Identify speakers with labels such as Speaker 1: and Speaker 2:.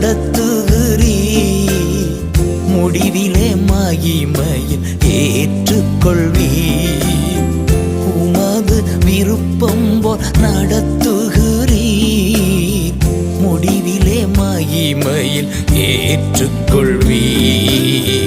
Speaker 1: நடத்துகிறீர், முடிவிலே மகிமையில் ஏற்றுக்கொள்வீர். உமது விருப்பம் போல் நடத்துகிறீர், முடிவிலே மகிமையில் ஏற்றுக்கொள்வீர்.